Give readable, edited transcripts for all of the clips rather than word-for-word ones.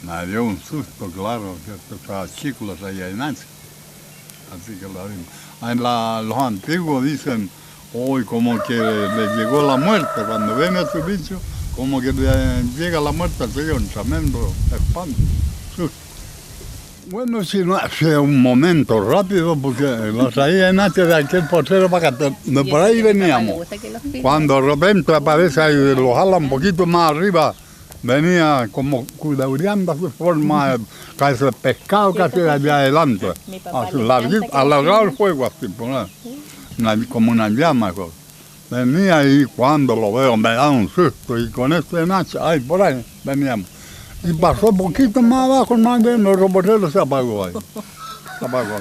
Me dio un susto, claro, que estos fascículos allá en Nancy. Así que lo vimos. Los antiguos dicen, hoy como que le llegó la muerte. Cuando ven ese bicho, como que le llega la muerte, se dio un tremendo espanto. Susto. Bueno, si no hace un momento rápido, porque los traía en Nancy de aquel portero para acá, de por ahí veníamos. Cuando de repente aparece ahí, lo jala un poquito más arriba. Venía como culebreando su forma, casi el pescado casi de allá adelante. Alargado el fuego así, como una llama. Venía y cuando lo veo me da un susto y con este hacha, ahí por ahí veníamos. Y pasó un poquito más abajo, más bien, el reportero se apagó ahí. Se apagó.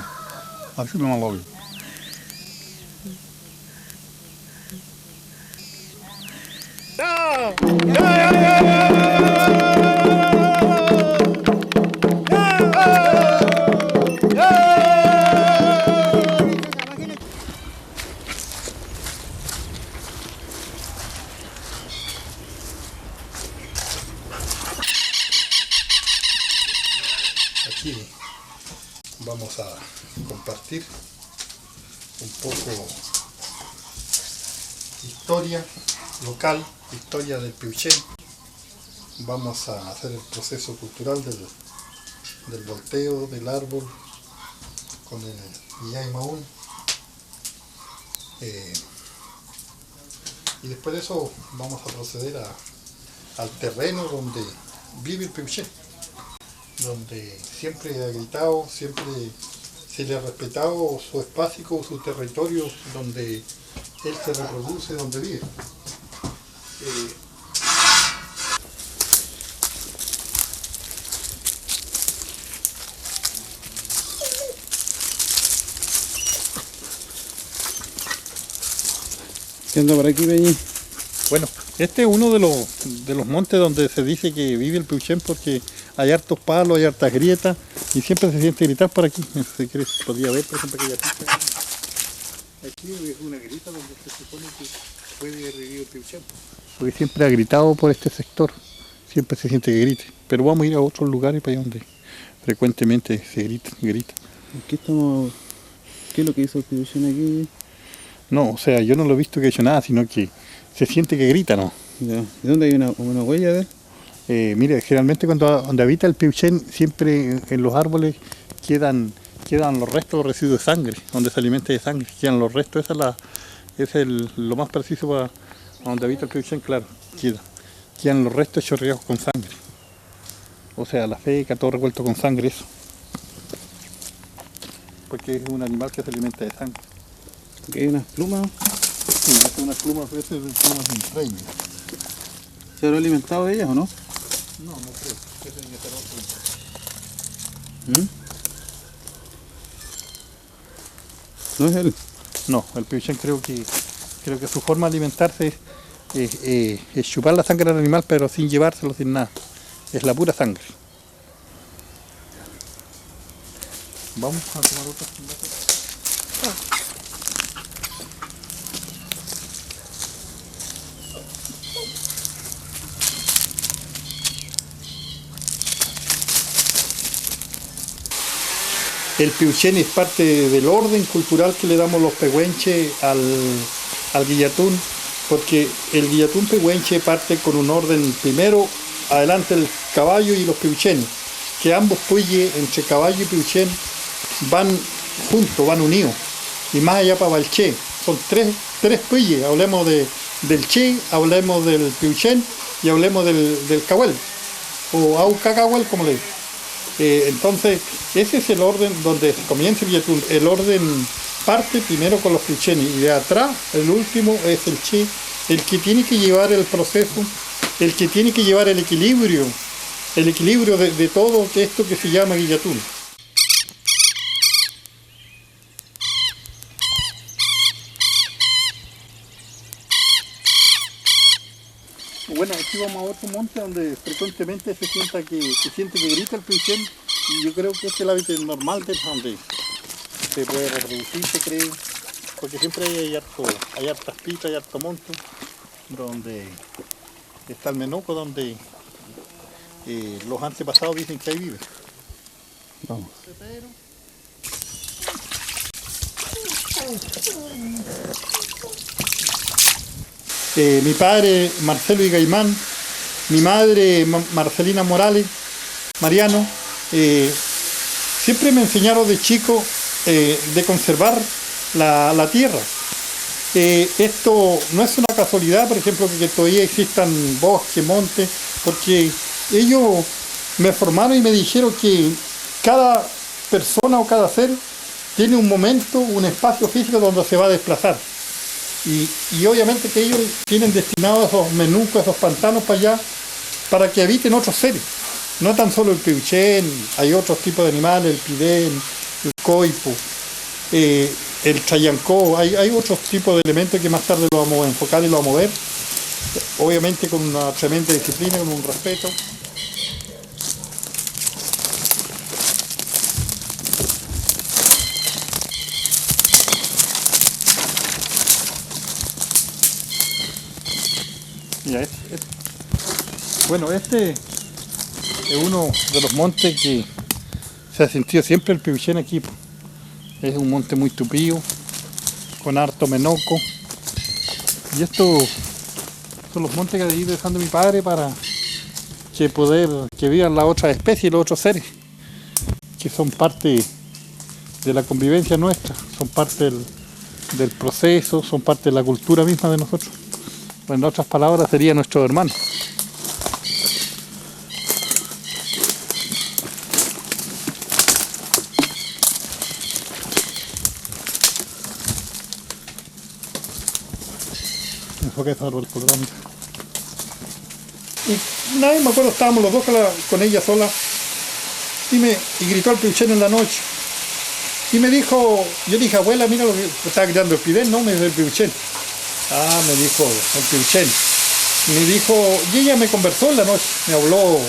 Así no lo vi. Aquí vamos a compartir un poco historia local, historia del Piuchén. Vamos a hacer el proceso cultural del volteo del árbol con el Illay Maún. Y después de eso vamos a proceder al terreno donde vive el Piuchén, donde siempre ha gritado, siempre se le ha respetado su espacio, su territorio, donde él se reproduce, donde vive. ¿Qué anda por aquí, Peñi? Bueno, este es uno de los montes donde se dice que vive el Piuchén porque hay hartos palos, hay hartas grietas y siempre se siente gritar por aquí. Si quieres, podría ver, por ejemplo, aquella pista. Aquí es una grieta donde se supone que puede haber vivido el Piuchén. Porque siempre ha gritado por este sector, siempre se siente que grite. Pero vamos a ir a otros lugares para allá donde frecuentemente se grita. ¿Qué es lo que hizo el Piuchén aquí? No, o sea, yo no lo he visto que ha hecho nada, sino que se siente que grita, ¿no? Ya. ¿De dónde hay una huella de él? Mire, generalmente donde habita el Piuchén, siempre en los árboles quedan los restos, los residuos de sangre, donde se alimenta de sangre, quedan los restos, lo más preciso para donde habita el Piuchén, claro, quedan los restos chorreados con sangre. O sea, la feca, todo revuelto con sangre, eso. Porque es un animal que se alimenta de sangre. Aquí hay unas plumas. Sí, es unas plumas, plumas de entraña. ¿Se habrá alimentado de ellas o no? No creo. Ese tiene que ser otro. ¿No es él? No, el Piuchén creo que su forma de alimentarse es chupar la sangre del animal, pero sin llevárselo, sin nada. Es la pura sangre. Vamos a tomar otra. El Piuchén es parte del orden cultural que le damos los pehuenches al guillatún, porque el guillatún pehuenche parte con un orden primero, adelante el caballo y los piuchenes, que ambos puyes entre caballo y piuchén van juntos, van unidos, y más allá para el che, son tres puyes, hablemos del che, hablemos del piuchén y hablemos del cahuel, o aucacahuel como le digo. Entonces, ese es el orden donde comienza el guillatún. El orden parte primero con los piuchenes y de atrás, el último es el che, el que tiene que llevar el proceso, el que tiene que llevar el equilibrio de todo esto que se llama guillatún. Bueno, aquí vamos a otro monte donde frecuentemente se siente que grita el piuchén, y yo creo que es el hábitat normal de donde se puede reproducir, se cree, porque siempre hay hartas pitas, hay harto monto, donde está el Menuco, donde los antepasados dicen que ahí vive. Vamos. Mi padre Marcelo Igaimán, mi madre Marcelina Morales, Mariano, siempre me enseñaron de chico de conservar la tierra. Esto no es una casualidad, por ejemplo, que todavía existan bosques, montes, porque ellos me formaron y me dijeron que cada persona o cada ser tiene un momento, un espacio físico donde se va a desplazar. Y obviamente que ellos tienen destinados esos menucos, esos pantanos para allá, para que habiten otros seres. No tan solo el peuchén, hay otros tipos de animales, el pidén, el coipo, el chayancó, hay otros tipos de elementos que más tarde lo vamos a enfocar y lo vamos a ver. Obviamente con una tremenda disciplina, con un respeto. Mira, bueno, este es uno de los montes que se ha sentido siempre el peuchén aquí. Es un monte muy tupido, con harto menoco. Y estos son los montes que ha ido dejando mi padre para que vivan las otras especies, los otros seres, que son parte de la convivencia nuestra, son parte del proceso, son parte de la cultura misma de nosotros. En otras palabras, sería nuestro hermano. Enfoque ese árbol por delante. Y una vez me acuerdo, estábamos los dos con ella sola y gritó el peuchén en la noche. Y me dijo, yo dije, abuela, mira lo que estaba gritando el pidén, no, me dijo el peuchén. Ah, me dijo el peuchén. Me dijo, y ella me conversó en la noche, me habló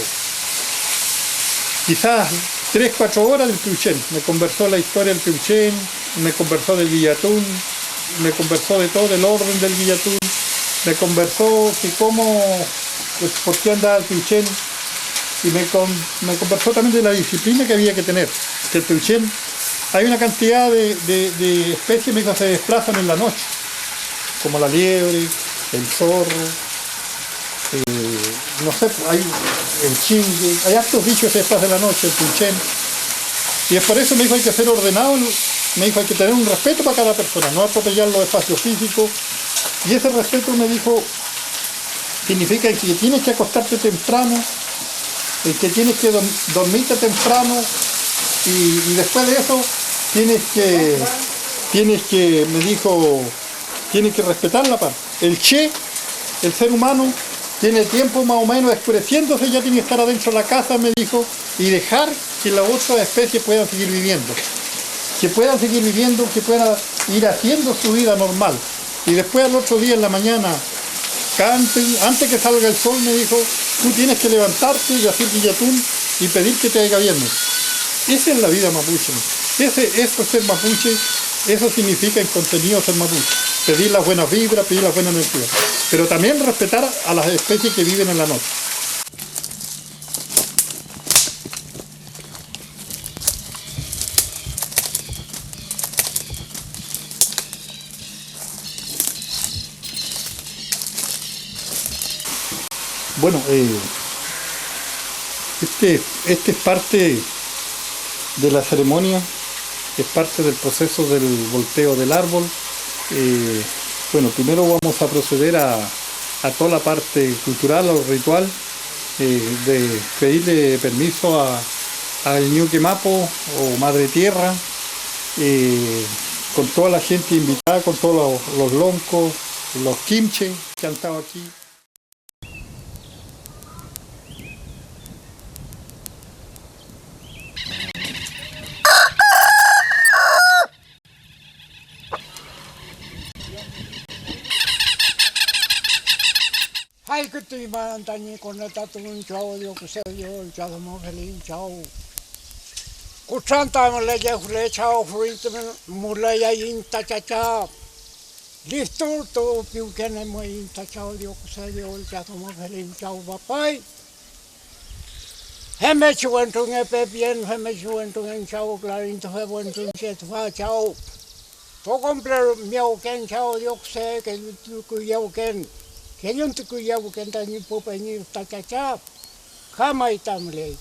quizás 3-4 horas del peuchén. Me conversó la historia del peuchén, me conversó del guillatún, me conversó de todo, del orden del guillatún, me conversó que por qué andaba el peuchén, y me conversó también de la disciplina que había que tener. Que el peuchén, hay una cantidad de especies que se desplazan en la noche, como la liebre, el zorro, no sé, hay el chingue, hay hartos bichos que se desplazan en la noche, el peuchén. Y es por eso me dijo hay que ser ordenado, me dijo hay que tener un respeto para cada persona, no atropellar los espacios físicos. Y ese respeto, me dijo, significa que tienes que acostarte temprano, que tienes que dormirte temprano, y después de eso tienes que, me dijo, tienes que respetar la paz. El ser humano, tiene tiempo más o menos escureciéndose, ya tiene que estar adentro de la casa, me dijo, y dejar que las otras especies puedan seguir viviendo. Que puedan ir haciendo su vida normal. Y después al otro día en la mañana, antes que salga el sol, me dijo, tú tienes que levantarte y hacer guillatún y pedir que te haga bien. Esa es la vida mapuche. Eso es ser mapuche, eso significa en contenido ser mapuche. Pedir las buenas vibras, pedir las buenas energías. Pero también respetar a las especies que viven en la noche. Bueno, este es parte de la ceremonia, es parte del proceso del volteo del árbol. Bueno, primero vamos a proceder a toda la parte cultural o ritual, de pedirle permiso al Ñuque Mapo o Madre Tierra, con toda la gente invitada, con todos los loncos, los quimches que han estado aquí. Hai que tu imanantani con la tatun chao dio que se dio chao mo feliz chao. Kuchanta mo le ya fle chao fruit mo le ya in ta cha cha. Listo, to piu kene mo in ta chao dio kusa dio ol cha tomo felin chao papai. Heme chuentung e pe bien, heme chuentung en chao clarin to he buentung che fa chao. To compre miau ken chao dio kusa que tu ku yau ken. Que yo tu ku yau ken ta ni po pe ni ta cha cha. Jamai tamle.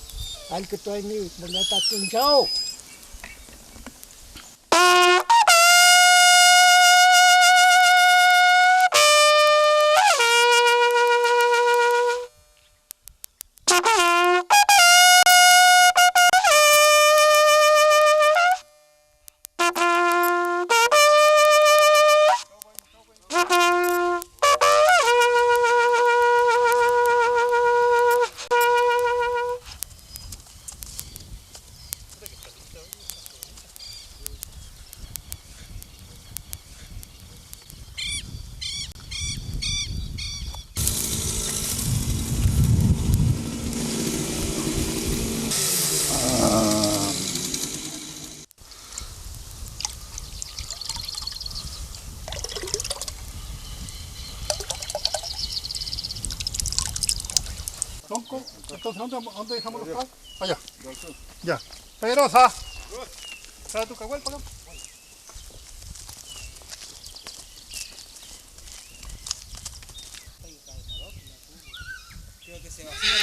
Al que to ni mo ta tun chao. Entonces, ¿dónde dejamos los pagos? Allá. Ya. Pedrosa. Trae tu caguel para acá. Creo que se vacía.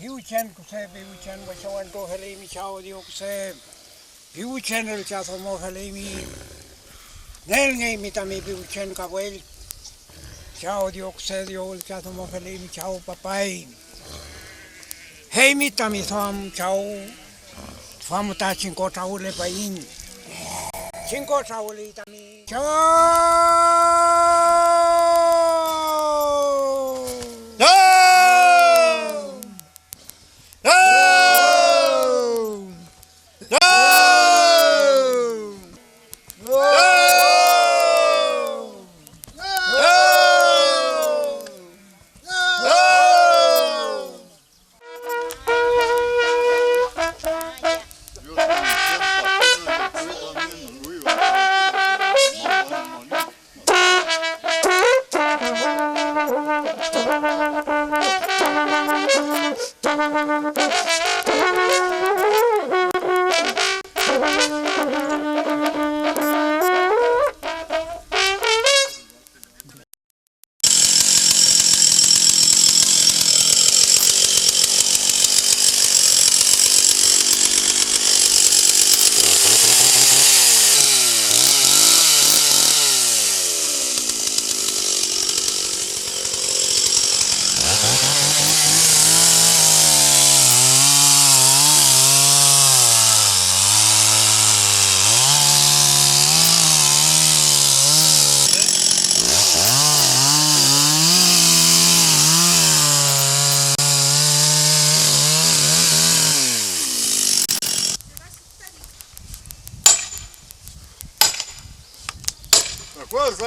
Piuchen kuse piuchen bachawan to helimi chao dio kuse piuchen el chazo mo helimi nel ngai mitami piuchen kabuel chao dio kuse dio el chazo mo helimi chao papai hey mitami thom chao thom ta chinko chao le pain chinko chao le tami chao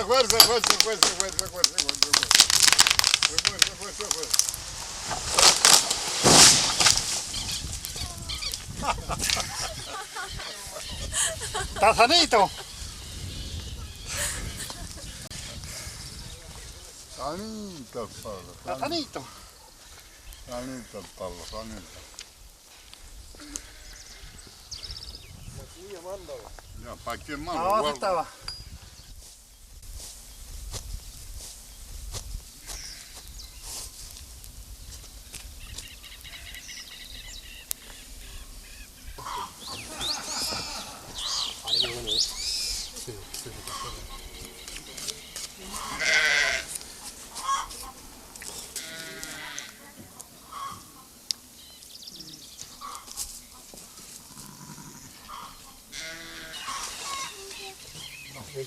fuerza, fuerza, fuerza, fuerza, fuerza, fuerza, fuerza, fuerza, fuerza. ¿Está sanito? Sanito el palo, ¿Está sanito? sanito el palo, sanito. Ya, ¿para qué más? ¿A Lo dónde guardo. estaba?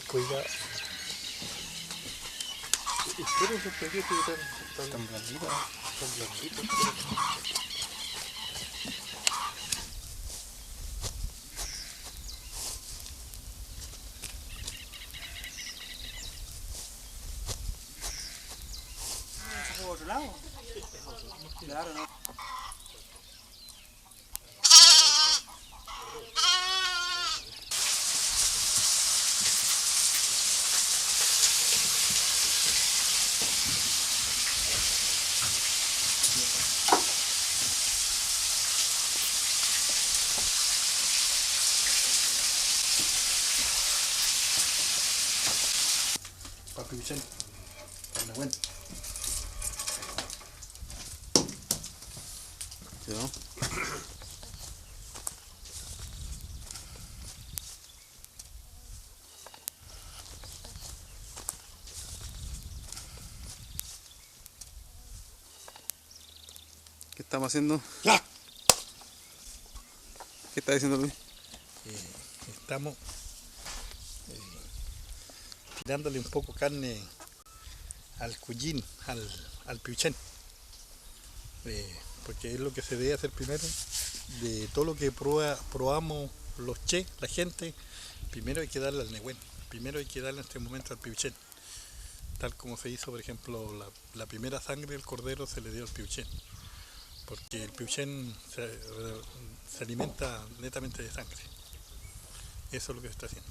Cuidado. Espera un poquito tan blandito. Tan blandito. ¿Por otro lado? Claro, ¿no? Papi Vicente. Bueno, bueno. ¿Sí, no? ¿Qué estamos haciendo? ¡Ya! ¿Qué está diciendo Luis? Estamos tirándole un poco carne al cuyín, al piuchén. Porque es lo que se debe hacer primero. De todo lo que probamos los che, la gente, primero hay que darle al Nehuen. Primero hay que darle en este momento al piuchén. Tal como se hizo, por ejemplo, la primera sangre del cordero se le dio al piuchén. Porque el piuchén se alimenta netamente de sangre. Eso es lo que se está haciendo.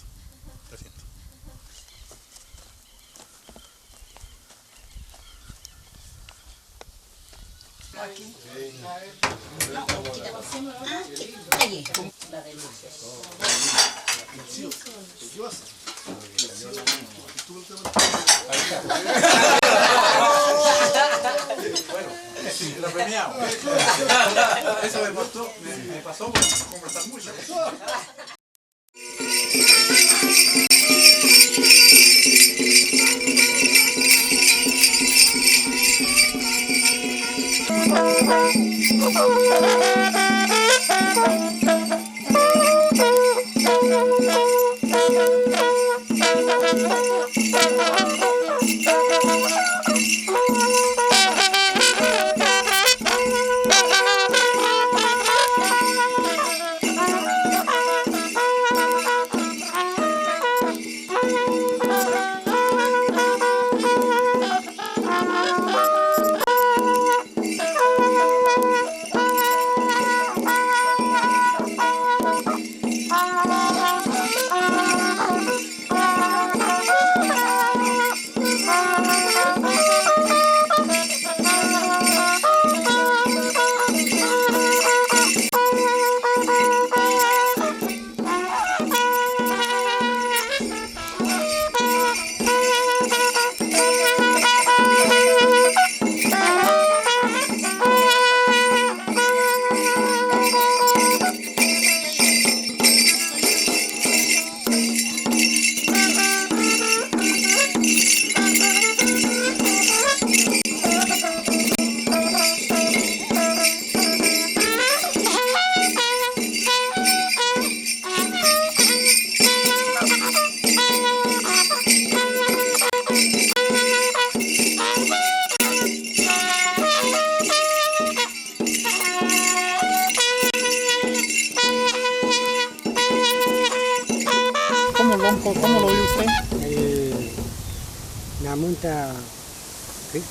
Lo premiamos. Eso me pasó por conversar mucho.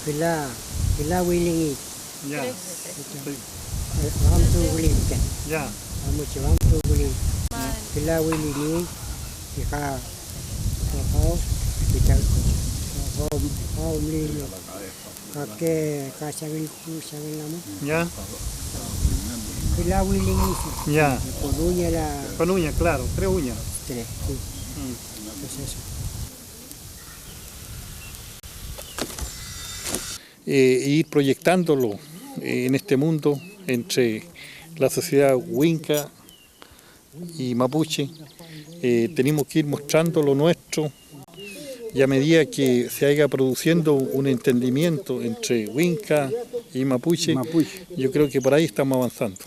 kila wilingi Ya, ram tu wiling kan ya. amu ram tu wiling kila wilingi ka kita mli ka sangin namu Ya, kila wilingi ya. konunya la Con uña, claro, 3 uñas. tres sí. Pues eso. Ir proyectándolo en este mundo entre la sociedad Winca y Mapuche. Tenemos que ir mostrando lo nuestro y a medida que se haya produciendo un entendimiento entre Winca y Mapuche, yo creo que por ahí estamos avanzando.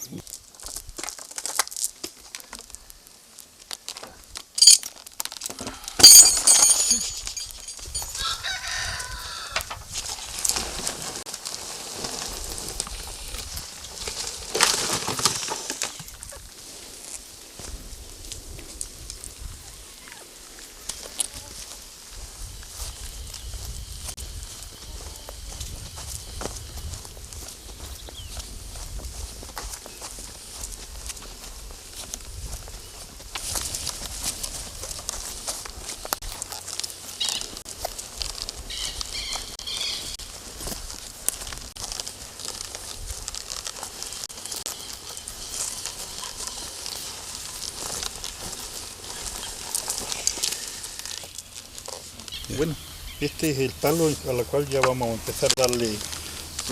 Bueno, este es el palo a la cual ya vamos a empezar a darle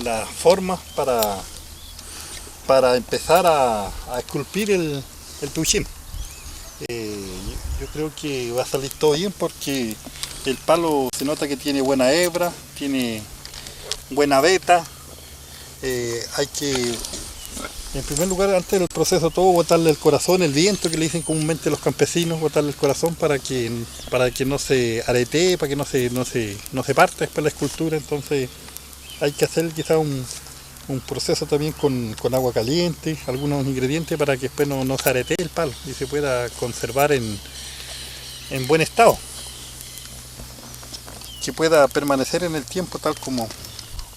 la forma para empezar a esculpir el tuchín. Yo creo que va a salir todo bien porque el palo se nota que tiene buena hebra, tiene buena veta. Hay que, en primer lugar, antes del proceso todo, botarle el corazón, el viento que le dicen comúnmente los campesinos, botarle el corazón para que no se aretee, para que no se parta después la escultura. Entonces hay que hacer quizá un proceso también con agua caliente, algunos ingredientes para que después no se aretee el palo y se pueda conservar en buen estado, que pueda permanecer en el tiempo tal como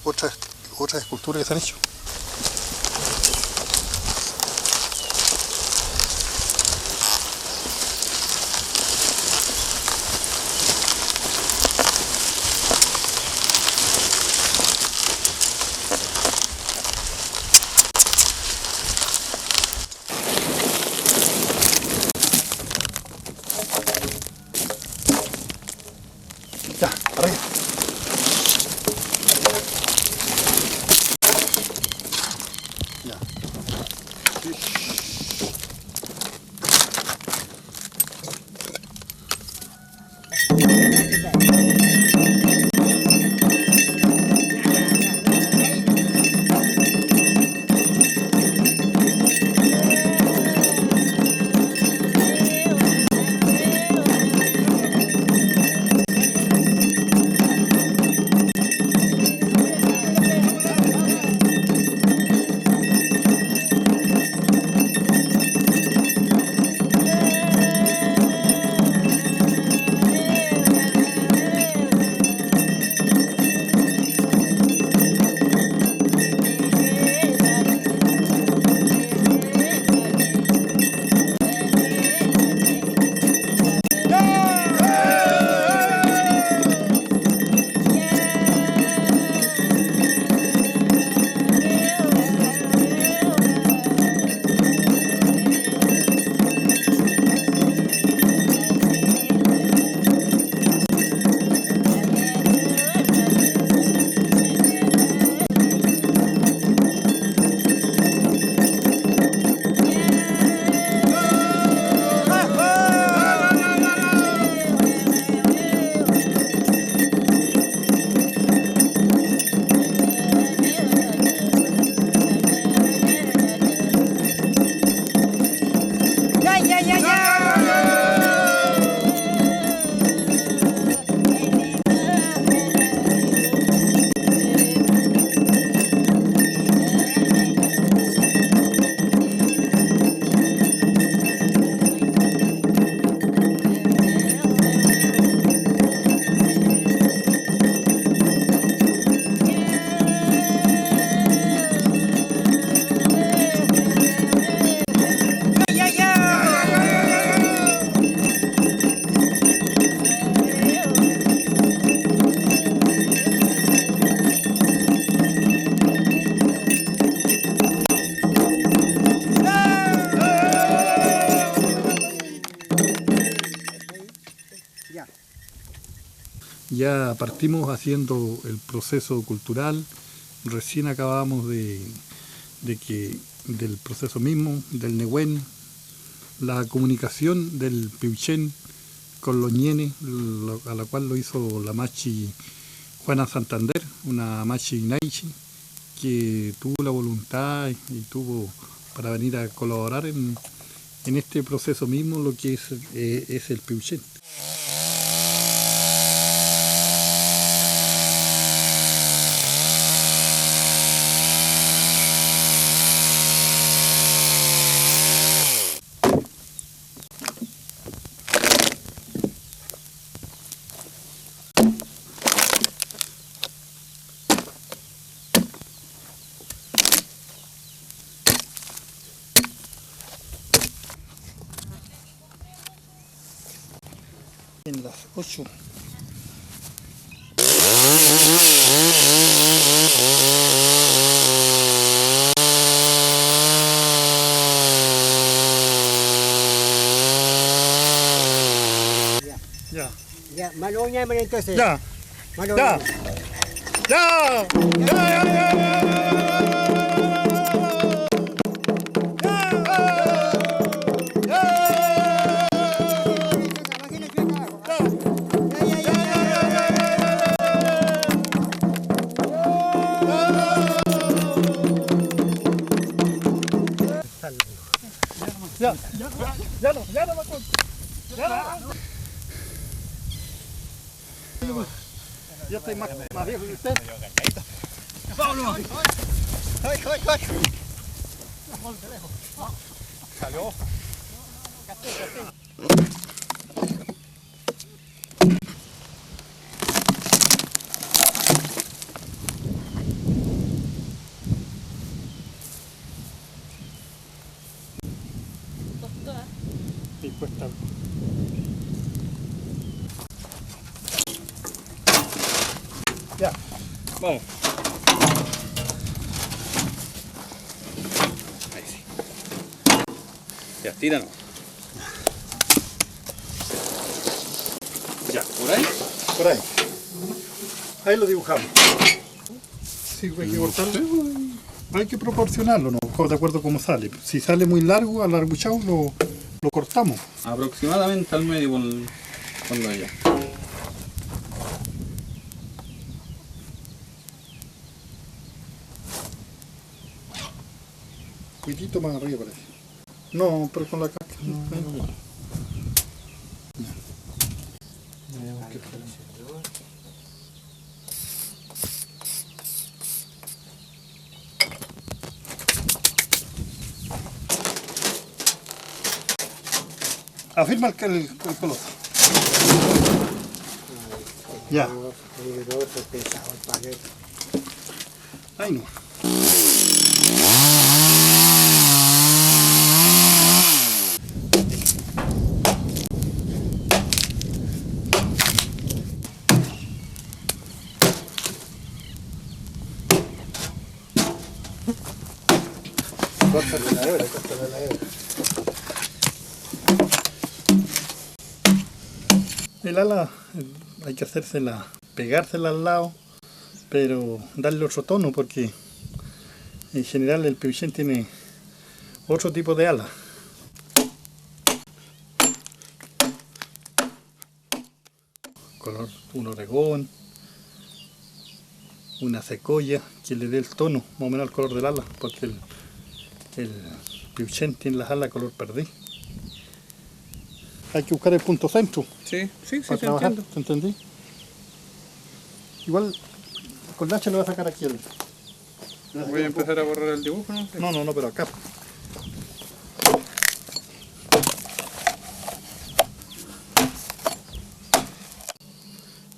otras esculturas que se han hecho. Ya, para allá. ya partimos haciendo el proceso cultural, recién acabamos del proceso mismo, del Nehuen, la comunicación del Piuchén con los ñenes, a la cual lo hizo la machi Juana Santander, una machi Naichi, que tuvo la voluntad y tuvo para venir a colaborar en este proceso mismo, lo que es el Piuchén. En las 8. Ya. Ya, malunya mo rin kasi. Ya. Malunya. Ya. Ya no me acuerdo. Ya estoy más viejo que usted. Salió. Sí, cuesta. Ya, vamos. Ahí sí. Ya, tíralo. Ya, ¿por ahí? Por ahí. Ahí lo dibujamos. Sí, hay que cortarlo. Hay que proporcionarlo, ¿no? De acuerdo a cómo sale. Si sale muy largo, alarguchado, lo cortamos. Aproximadamente al medio con lo de allá. Cuitito más arriba parece. No, pero con la caca. No. Afirma el color. Ya. Ahí no. Córtale la hebra. El ala hay que pegársela al lado, pero darle otro tono porque en general el Piuchén tiene otro tipo de ala. Color, un oregón, una secoya que le dé el tono más o menos al color del ala, porque el Piuchén tiene las alas color perdiz. Hay que buscar el punto centro. Sí, Para trabajar, ¿te entendí? Igual con la hacha le voy a sacar aquí el... Voy a empezar a borrar el dibujo, ¿no? No, pero acá.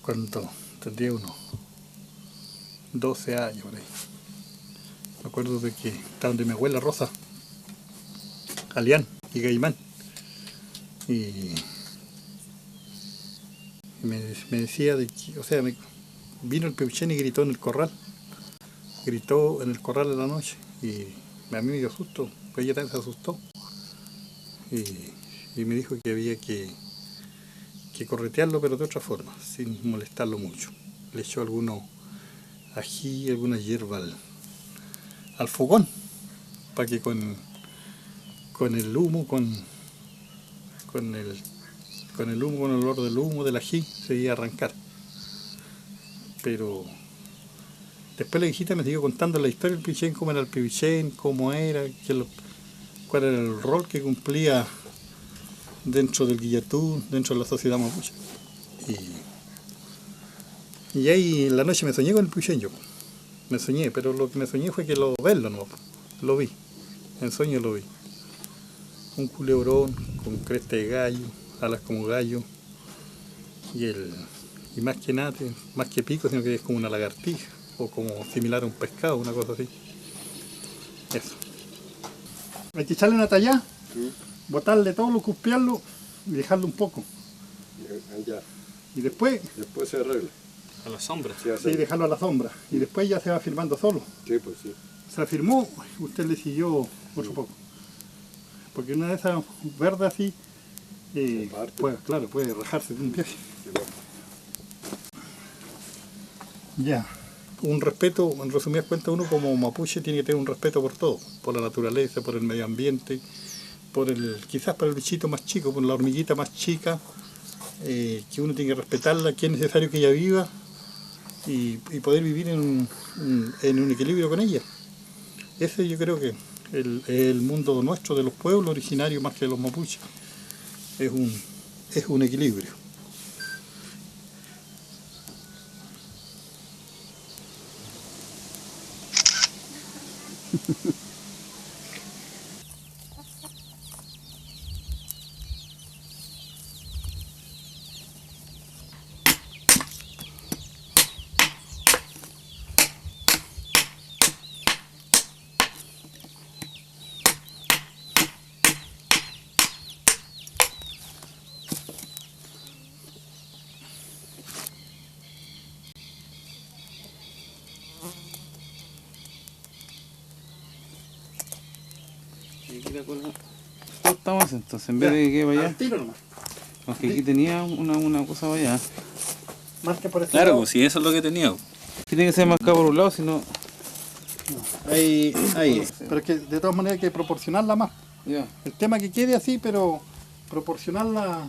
Cuando tendría unos 12 años por ahí. Me acuerdo de que estaba donde mi abuela Rosa, Alián y Gaimán. Y me decía de que, o sea, vino el Piuchén y gritó en el corral. Gritó en el corral de la noche y a mí me dio susto, pues ella también se asustó. Y me dijo que había que que corretearlo, pero de otra forma, sin molestarlo mucho. Le echó algunos ají, alguna hierba al fogón, para que con el humo, con el humo, con el olor del humo, del ají, se iba a arrancar. Pero después la hijita me siguió contando la historia del Pichén, cómo era el Pichén, cómo era, cuál era el rol que cumplía dentro del Guillatún, dentro de la sociedad mapuche. Y ahí en la noche me soñé con el Pichén yo. Me soñé, pero lo que me soñé fue que verlo, no, lo vi. En sueño lo vi. Un culebrón con cresta de gallo, alas como gallo, y más que nada, más que pico, sino que es como una lagartija, o como similar a un pescado, una cosa así. Eso. Hay que echarle una talla, botarle todo, cuspiarlo y dejarlo un poco. Ya. Y después Se arregla. A la sombra. sí, dejarlo a la sombra. Y después ya se va firmando solo. Sí, pues sí. Se firmó, usted le siguió otro poco. Porque una de esas verdes así, puede rajarse de un pie. Ya. Un respeto, en resumidas cuentas, uno como mapuche tiene que tener un respeto por todo, por la naturaleza, por el medio ambiente, quizás por el bichito más chico, por la hormiguita más chica, que uno tiene que respetarla, que es necesario que ella viva y poder vivir en un equilibrio con ella. Ese yo creo que el mundo nuestro de los pueblos originarios más que de los mapuches es un equilibrio. Y aquí la cola corta más, entonces en vez de que vaya. Al tiro nomás. Aunque aquí tenía una cosa para allá. Marque por este Claro, lado. pues si eso es lo que tenía. Aquí tiene que ser marcado por un lado, si no. Ahí. Pero es que de todas maneras hay que proporcionarla más. Ya. El tema que quede así, pero proporcionarla.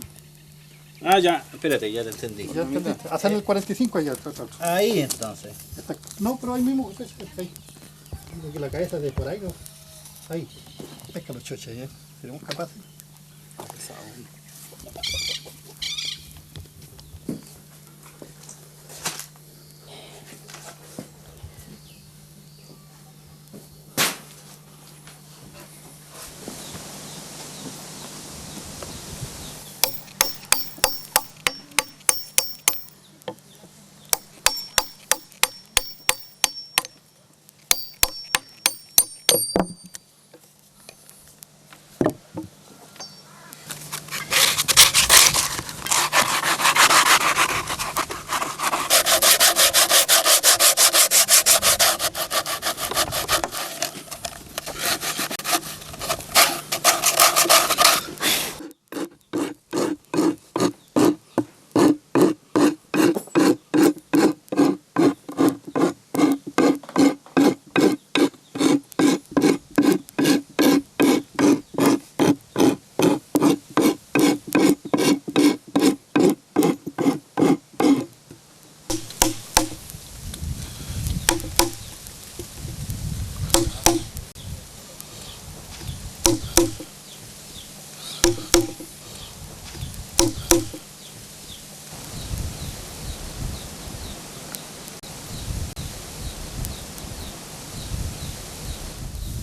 Ah, ya, espérate, ya te entendí. Ya entendiste. Hacer el 45 allá. Ahí entonces. No, pero ahí mismo. Ahí. Creo que la cabeza de por ahí. ¿No? Ahí. Pesca los choches, ¿eh? ¿Seremos capaces?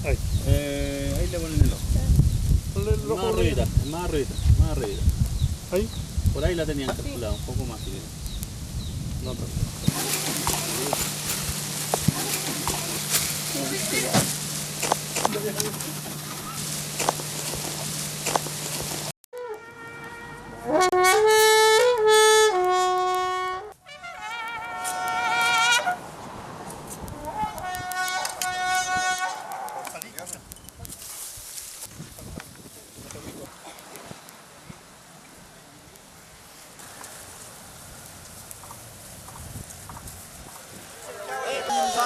Ahí le ponen el ojo. Más arribita, más arribita, más arribita. Ahí. Por ahí la tenían calculada, un poco más. Si bien. No, pero...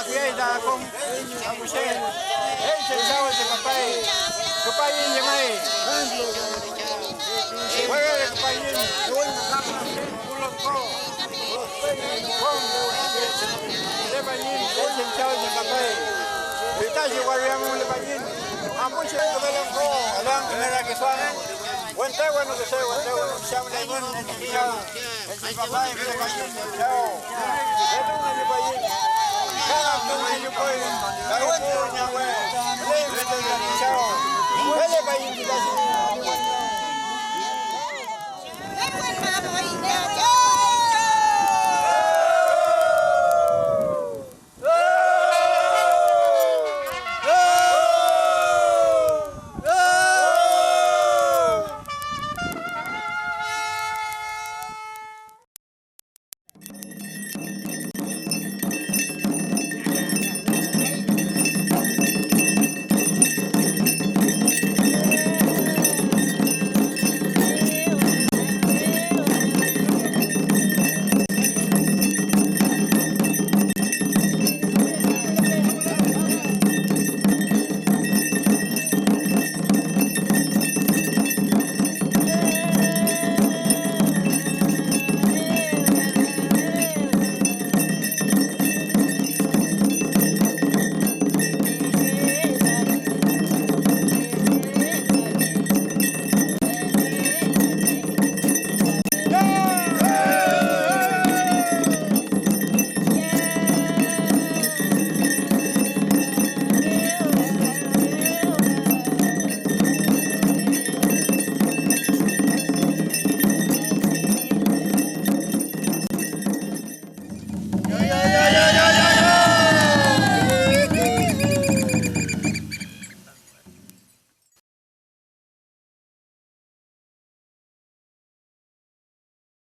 fiesta con la mujer. Ese chavo ese papay. Papay llamai. Juega de papay. Voy a buscar culo co. Le bayin, ese chavo ese papay. Está llegando le bayin. A mucho de lo co. Alan que era que suena. Bueno que sea, bueno que sea una buena niña. El papá es el bayin. Chao. Es un bayin. Cada uno yo puedo. Cada uno ya bueno. Le chao. Ele bayin.